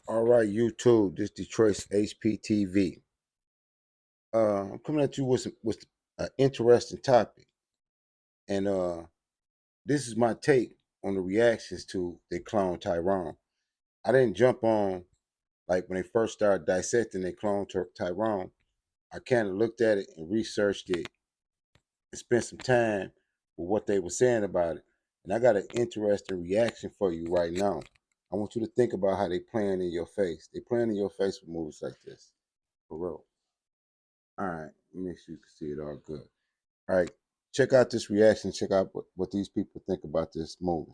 All right, YouTube. This Detroit's HPTV. I'm coming at you with an interesting topic, and this is my take on the reactions to the Clone Tyrone. I didn't jump on like when they first started dissecting the Tyrone. I kind of looked at it and researched it and spent some time with what they were saying about it. And I got an interesting reaction for you right now. I want you to think about how they playing in your face. They playing in your face with movies like this, for real. All right, make sure you can see it all good. All right, check out this reaction. Check out what these people think about this movie.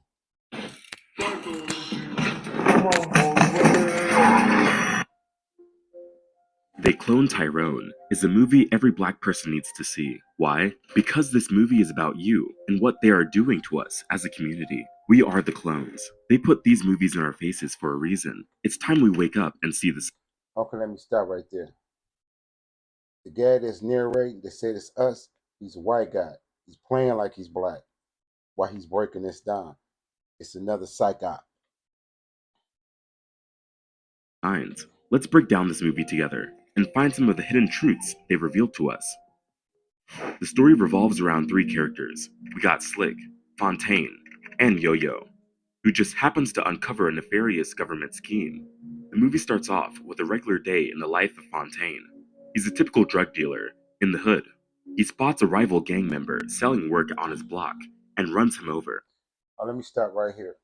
They Cloned Tyrone is a movie every black person needs to see. Why? Because this movie is about you and what they are doing to us as a community. We are the clones. They put these movies in our faces for a reason. It's time we wake up and see this. Okay, let me stop right there. The guy that's narrating, they said it's us. He's a white guy. He's playing like he's black while he's breaking this down. It's another psych op. Signs. Let's break down this movie together and find some of the hidden truths they revealed to us. The story revolves around three characters. We got Slick, Fontaine, and Yo-Yo, who just happens to uncover a nefarious government scheme. The movie starts off with a regular day in the life of Fontaine. He's a typical drug dealer in the hood. He spots a rival gang member selling work on his block and runs him over. Let me stop right here.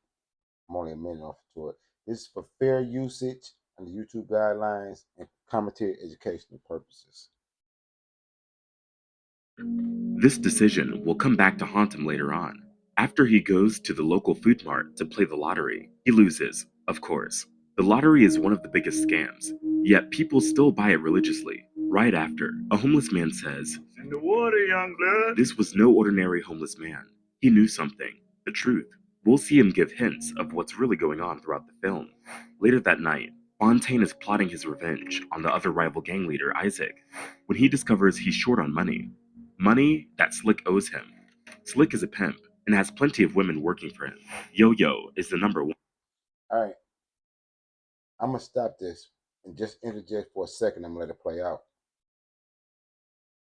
I'm only a minute off to it. This is for fair usage and the YouTube guidelines and commentary educational purposes. This decision will come back to haunt him later on. After he goes to the local food mart to play the lottery, he loses, of course. The lottery is one of the biggest scams, yet people still buy it religiously. Right after, a homeless man says, "In the water, young blood." This was no ordinary homeless man. He knew something, the truth. We'll see him give hints of what's really going on throughout the film. Later that night, Fontaine is plotting his revenge on the other rival gang leader, Isaac, when he discovers he's short on money. Money that Slick owes him. Slick is a pimp and has plenty of women working for him. Yo-Yo is the number one. All right, I'm gonna stop this and just interject for a second. I'm gonna let it play out.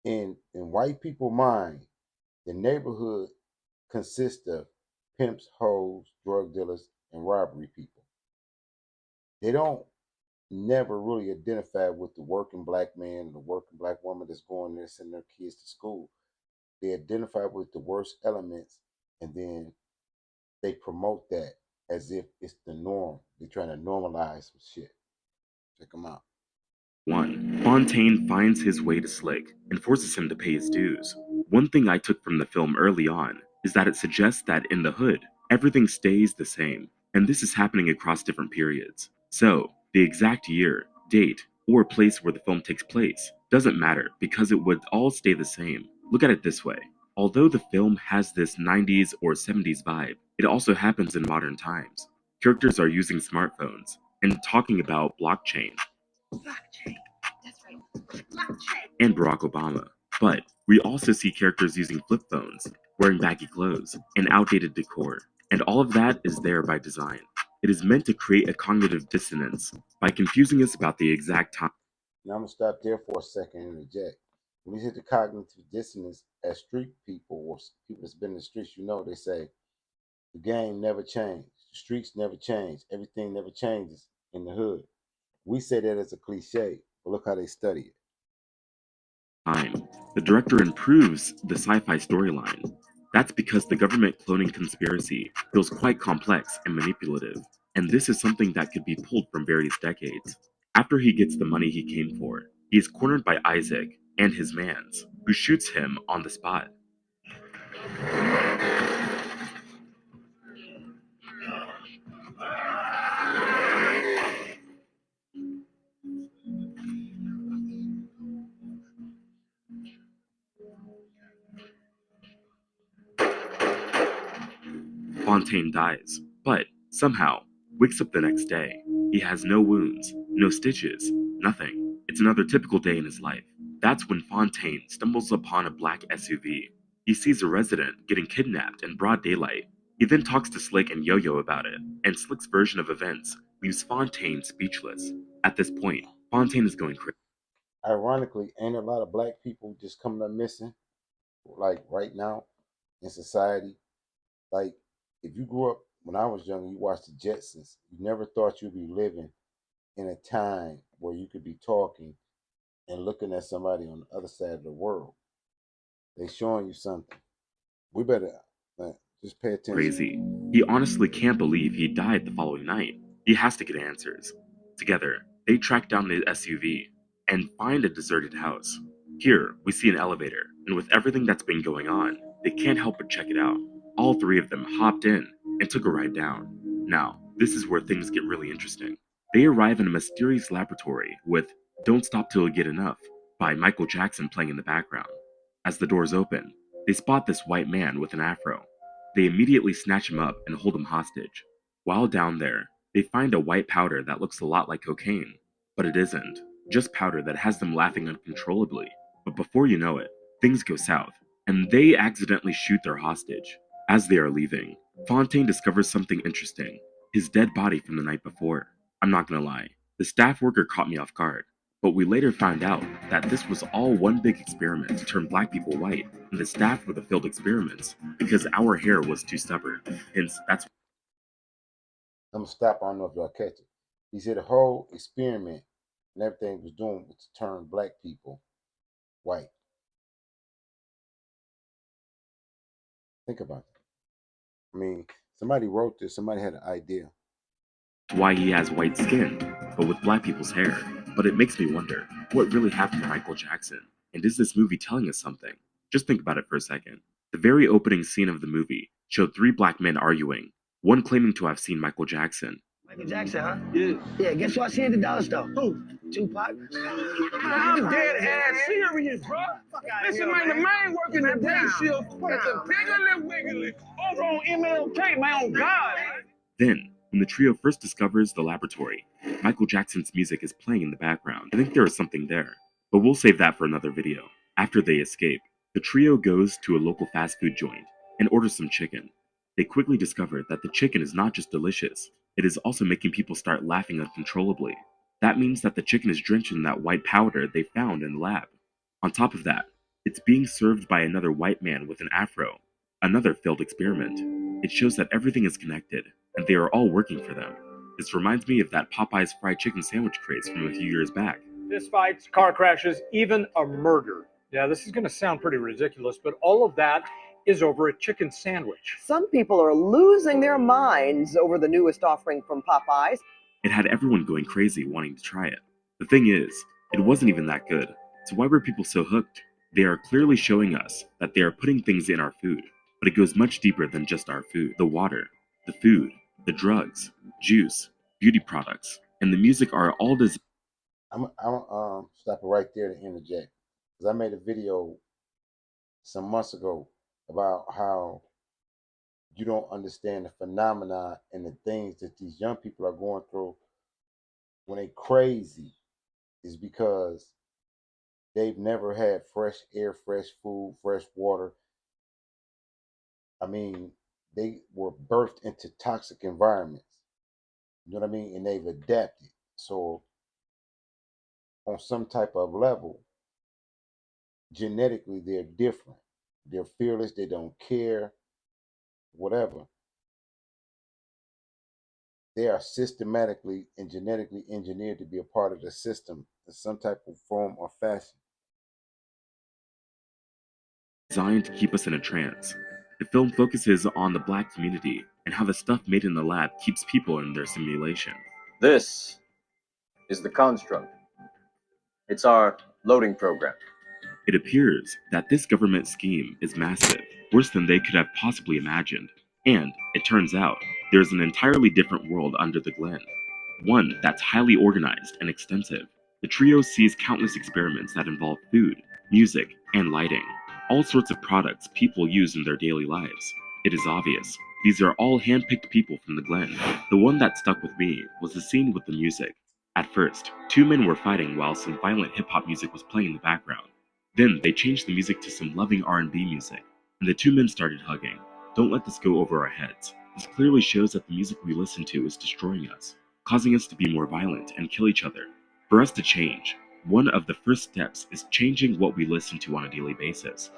In white people mind, the neighborhood consists of pimps, hoes, drug dealers, and robbery people. They don't never really identify with the working black man, the working black woman that's going there sending their kids to school. They identify with the worst elements, and then they promote that as if it's the norm. They're trying to normalize some shit. Check them out. One. Fontaine finds his way to Slick and forces him to pay his dues. One thing I took from the film early on is that it suggests that in the hood, everything stays the same, and this is happening across different periods. So, the exact year, date, or place where the film takes place doesn't matter because it would all stay the same. Look at it this way. Although the film has this 90s or 70s vibe, it also happens in modern times. Characters are using smartphones and talking about blockchain and Barack Obama. But we also see characters using flip phones, wearing baggy clothes, and outdated decor. And all of that is there by design. It is meant to create a cognitive dissonance by confusing us about the exact time. Now I'm gonna stop there for a second and interject. When you hit the cognitive dissonance, as street people or people that's been in the streets, you know they say the game never changed, the streets never change, everything never changes in the hood. We say that as a cliche, but look how they study it. The director improves the sci-fi storyline. That's because the government cloning conspiracy feels quite complex and manipulative, and this is something that could be pulled from various decades. After he gets the money he came for, he is cornered by Isaac and his mans, who shoots him on the spot. Fontaine dies, but somehow wakes up the next day. He has no wounds, no stitches, nothing. It's another typical day in his life. That's when Fontaine stumbles upon a black SUV. He sees a resident getting kidnapped in broad daylight. He then talks to Slick and Yo-Yo about it, and Slick's version of events leaves Fontaine speechless. At this point, Fontaine is going crazy. Ironically, ain't a lot of black people just coming up missing, like right now in society. Like, if you grew up when I was young, you watched the Jetsons, you never thought you'd be living in a time where you could be talking and looking at somebody on the other side of the world. They showing you something. We better uh, just pay attention. Crazy. He honestly can't believe he died the following night. He has to get answers. Together, they track down the SUV and find a deserted house. Here, we see an elevator, and with everything that's been going on, they can't help but check it out. All three of them hopped in and took a ride down. Now, this is where things get really interesting. They arrive in a mysterious laboratory with Don't Stop Till You Get Enough by Michael Jackson playing in the background. As the doors open, they spot this white man with an afro. They immediately snatch him up and hold him hostage. While down there, they find a white powder that looks a lot like cocaine, but it isn't, just powder that has them laughing uncontrollably. But before you know it, things go south, and they accidentally shoot their hostage. As they are leaving, Fontaine discovers something interesting, his dead body from the night before. I'm not gonna lie, the staff worker caught me off guard, but we later found out that this was all one big experiment to turn black people white, and the staff were the failed experiments because our hair was too stubborn. Hence, that's I'm gonna stop. I don't know if y'all catch it. He said the whole experiment and everything was doing was to turn black people white. Think about that. I mean, somebody wrote this. Somebody had an idea. why he has white skin, but with black people's hair. But it makes me wonder, what really happened to Michael Jackson? And is this movie telling us something? Just think about it for a second. The very opening scene of the movie showed three black men arguing, one claiming to have seen Michael Jackson. Michael Jackson, huh? Yeah. Yeah, guess who I seen at the dollar store? Who? Tupac? I'm dead ass serious, bro. Listen, man, the man working the day shift at the Piggly Wiggly over on MLK, man, on God. Then, when the trio first discovers the laboratory, Michael Jackson's music is playing in the background. I think there is something there, but we'll save that for another video. After they escape, the trio goes to a local fast food joint and orders some chicken. They quickly discover that the chicken is not just delicious, it is also making people start laughing uncontrollably. That means that the chicken is drenched in that white powder they found in the lab. On top of that, it's being served by another white man with an afro, another failed experiment. It shows that everything is connected, and they are all working for them. This reminds me of that Popeye's fried chicken sandwich craze from a few years back. Fistfights, car crashes, even a murder. Yeah, this is going to sound pretty ridiculous, but all of that is over a chicken sandwich. Some people are losing their minds over the newest offering from Popeyes. It had everyone going crazy wanting to try it. The thing is, it wasn't even that good. So why were people so hooked? They are clearly showing us that they are putting things in our food, but it goes much deeper than just our food. The water, the food, the drugs, juice, beauty products, and the music are all designed. I'm stop it right there to interject because I made a video some months ago about how you don't understand the phenomena and the things that these young people are going through when they crazy is because they've never had fresh air, fresh food, fresh water. I mean, they were birthed into toxic environments. You know what I mean? And they've adapted. So on some type of level, genetically they're different. They're fearless, they don't care, whatever. They are systematically and genetically engineered to be a part of the system in some type of form or fashion. Designed to keep us in a trance. The film focuses on the black community and how the stuff made in the lab keeps people in their simulation. This is the construct. It's our loading program. It appears that this government scheme is massive, worse than they could have possibly imagined. And, it turns out, there's an entirely different world under the Glen. One that's highly organized and extensive. The trio sees countless experiments that involve food, music, and lighting. All sorts of products people use in their daily lives. It is obvious, these are all hand-picked people from the Glen. The one that stuck with me was the scene with the music. At first, two men were fighting while some violent hip-hop music was playing in the background. Then they changed the music to some loving R&B music, and the two men started hugging. Don't let this go over our heads. This clearly shows that the music we listen to is destroying us. causing us to be more violent and kill each other. For us to change, one of the first steps is changing what we listen to on a daily basis.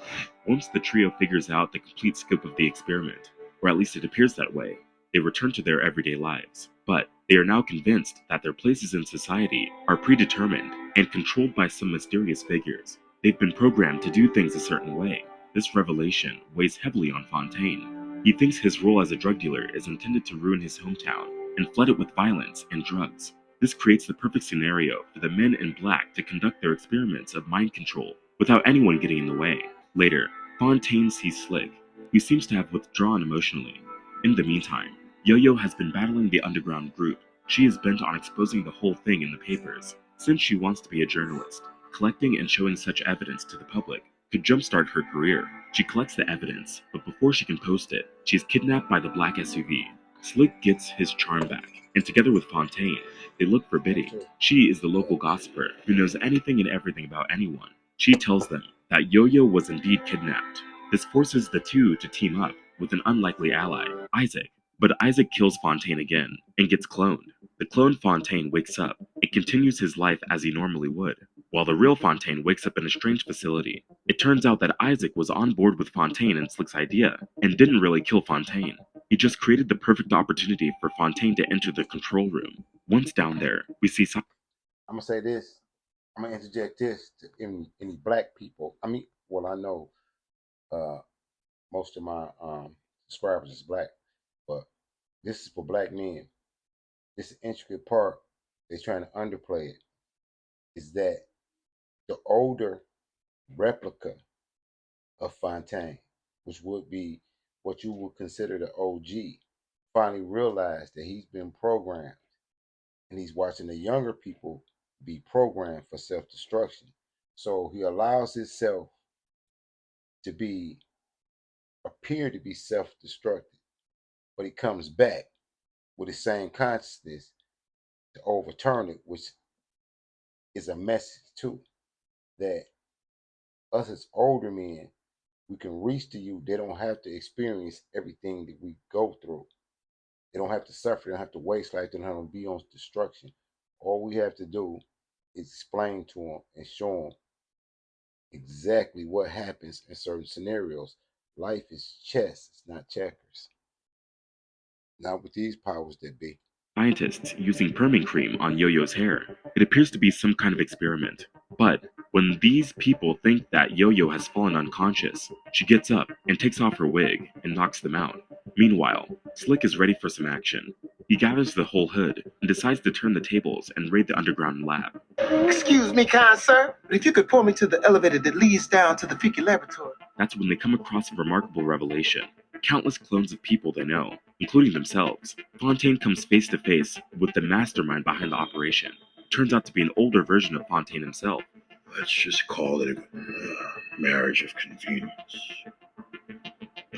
Once the trio figures out the complete scope of the experiment, or at least it appears that way, they return to their everyday lives. But they are now convinced that their places in society are predetermined and controlled by some mysterious figures. They've been programmed to do things a certain way. This revelation weighs heavily on Fontaine. He thinks his role as a drug dealer is intended to ruin his hometown and flood it with violence and drugs. This creates the perfect scenario for the men in black to conduct their experiments of mind control without anyone getting in the way. Later, Fontaine sees Slick, who seems to have withdrawn emotionally. In the meantime, Yo-Yo has been battling the underground group. She is bent on exposing the whole thing in the papers, since she wants to be a journalist. Collecting and showing such evidence to the public could jumpstart her career. She collects the evidence, but before she can post it, she is kidnapped by the black SUV. Slick gets his charm back, and together with Fontaine, they look for Biddy. She is the local gossiper who knows anything and everything about anyone. She tells them that Yo-Yo was indeed kidnapped. This forces the two to team up with an unlikely ally, Isaac. But Isaac kills Fontaine again and gets cloned. The cloned Fontaine wakes up and continues his life as he normally would, while the real Fontaine wakes up in a strange facility. It turns out that Isaac was on board with Fontaine and Slick's idea and didn't really kill Fontaine. He just created the perfect opportunity for Fontaine to enter the control room. Once down there, we see some. I'm gonna say this. I'm gonna interject this to any black people. I mean, well, I know uh, most of my subscribers is black, but this is for black men. This intricate part they're trying to underplay it is that the older replica of Fontaine, which would be what you would consider the OG, finally realized that he's been programmed and he's watching the younger people be programmed for self destruction. So he allows himself to be appear to be self destructive, but he comes back with the same consciousness to overturn it, which is a message too that us as older men, we can reach to you. They don't have to experience everything that we go through. They don't have to suffer. They don't have to waste life. They don't have to be on destruction. All we have to do is explain to them and show them exactly what happens in certain scenarios. Life is chess, it's not checkers. Not with these powers that be. Scientists using perming cream on Yo-Yo's hair. It appears to be some kind of experiment. But when these people think that Yo-Yo has fallen unconscious, she gets up and takes off her wig and knocks them out. Meanwhile, Slick is ready for some action. He gathers the whole hood and decides to turn the tables and raid the underground lab. Excuse me, kind sir, but if you could point me to the elevator that leads down to the Fiki laboratory. That's when they come across a remarkable revelation. Countless clones of people they know, including themselves. Fontaine comes face to face with the mastermind behind the operation. Turns out to be an older version of Fontaine himself. Let's just call it a marriage of convenience.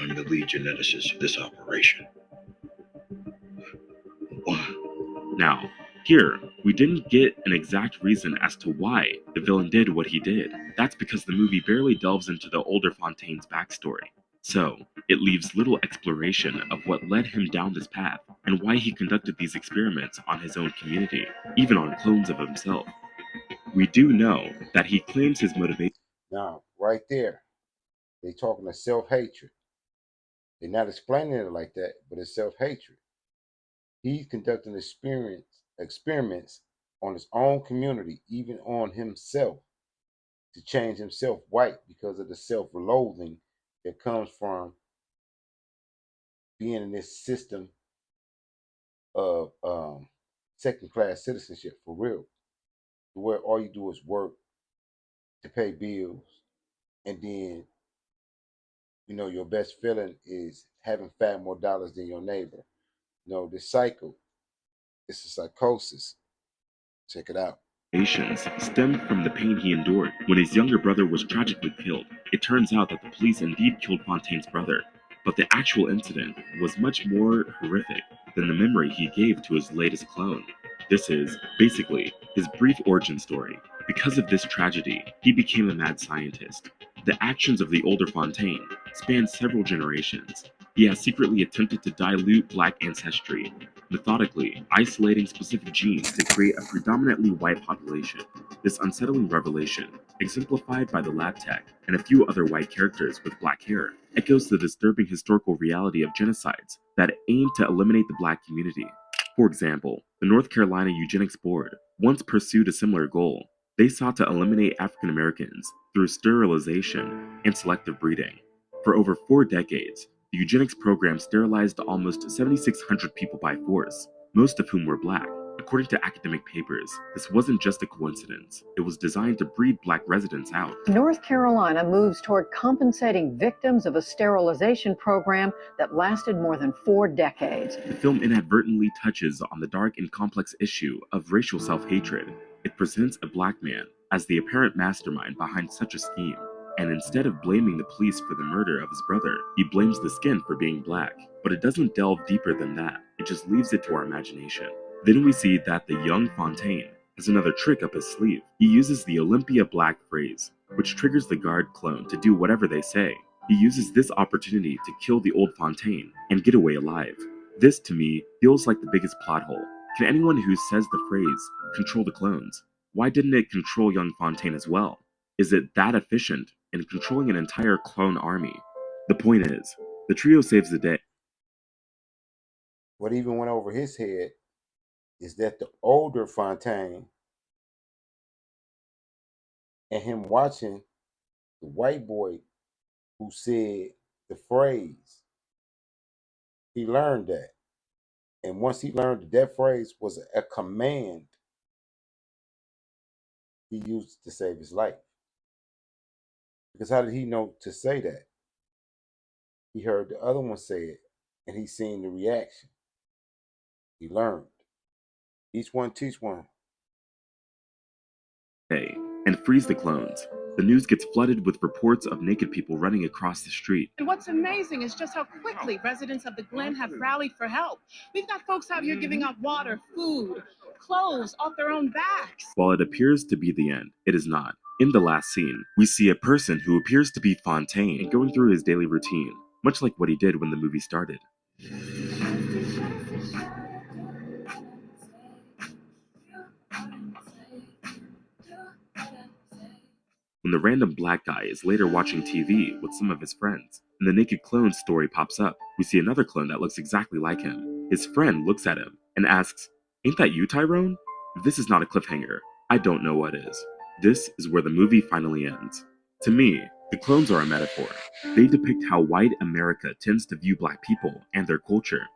I'm the lead geneticist of this operation. Now, here, we didn't get an exact reason as to why the villain did what he did. That's because the movie barely delves into the older Fontaine's backstory. So, it leaves little exploration of what led him down this path and why he conducted these experiments on his own community, even on clones of himself. We do know that he claims his motivation. Now, right there, they talking of self-hatred. They're not explaining it like that, but it's self-hatred. He's conducting experiments on his own community, even on himself, to change himself white because of the self-loathing that comes from being in this system of second-class citizenship for real, where all you do is work to pay bills, and then your best feeling is having more dollars than your neighbor. This cycle, it's a psychosis. Check it out. Stemmed from the pain he endured when his younger brother was tragically killed. It turns out that the police indeed killed Fontaine's brother, but the actual incident was much more horrific than the memory he gave to his latest clone. This is, basically, his brief origin story. Because of this tragedy, he became a mad scientist. The actions of the older Fontaine span several generations. He has secretly attempted to dilute black ancestry methodically isolating specific genes to create a predominantly white population. This unsettling revelation, exemplified by the lab tech and a few other white characters with black hair, echoes the disturbing historical reality of genocides that aim to eliminate the black community. For example, the North Carolina Eugenics Board once pursued a similar goal. They sought to eliminate African Americans through sterilization and selective breeding. For over 4 decades, the eugenics program sterilized almost 7,600 people by force, most of whom were black. According to academic papers, this wasn't just a coincidence. It was designed to breed black residents out. North Carolina moves toward compensating victims of a sterilization program that lasted more than 4 decades. The film inadvertently touches on the dark and complex issue of racial self-hatred. It presents a black man as the apparent mastermind behind such a scheme, and instead of blaming the police for the murder of his brother, he blames the skin for being black. But it doesn't delve deeper than that, it just leaves it to our imagination. Then we see that the young Fontaine has another trick up his sleeve. He uses the Olympia Black phrase, which triggers the guard clone to do whatever they say. He uses this opportunity to kill the old Fontaine and get away alive. This, to me, feels like the biggest plot hole. Can anyone who says the phrase control the clones? Why didn't it control young Fontaine as well? Is it that efficient in controlling an entire clone army? The point is, the trio saves the day. What even went over his head is that the older Fontaine and him watching the white boy who said the phrase, he learned that. And once he learned that that phrase was a command, he used it to save his life. Because how did he know to say that? He heard the other one say it, and he seen the reaction. He learned. Each one teach one. And frees the clones. The news gets flooded with reports of naked people running across the street. And what's amazing is just how quickly residents of the Glen have rallied for help. We've got folks out here giving out water, food, clothes off their own backs. While it appears to be the end, it is not. In the last scene, we see a person who appears to be Fontaine going through his daily routine, much like what he did when the movie started. When the random black guy is later watching TV with some of his friends, and the naked clone story pops up, we see another clone that looks exactly like him. His friend looks at him and asks, "Ain't that you, Tyrone?" If this is not a cliffhanger, I don't know what is. This is where the movie finally ends. To me, the clones are a metaphor. They depict how white America tends to view black people and their culture.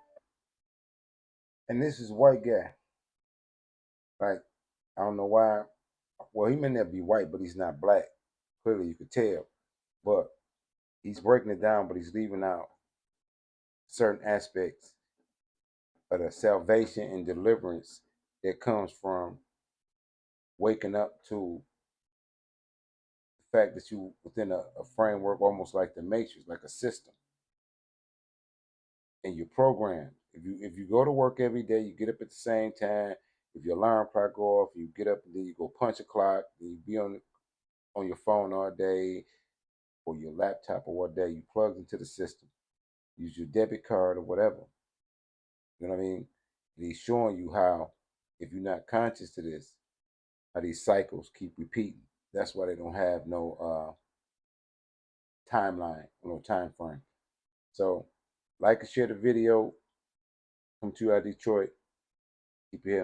And this is a white guy. Like, I don't know why. Well, he may not be white, but he's not black. Clearly, you could tell. But he's breaking it down, but he's leaving out certain aspects of the salvation and deliverance that comes from waking up to the fact that you within a framework almost like the matrix, like a system. And you're programmed. If you go to work every day, you get up at the same time. If your alarm clock go off, you get up and then you go punch a clock. Then you be on your phone all day or your laptop or what day. You plug into the system. Use your debit card or whatever. You know what I mean? And he's showing you how, if you're not conscious to this, how these cycles keep repeating. That's why they don't have no timeline or no time frame. So, like and share the video. Come to you out of Detroit. Keep your head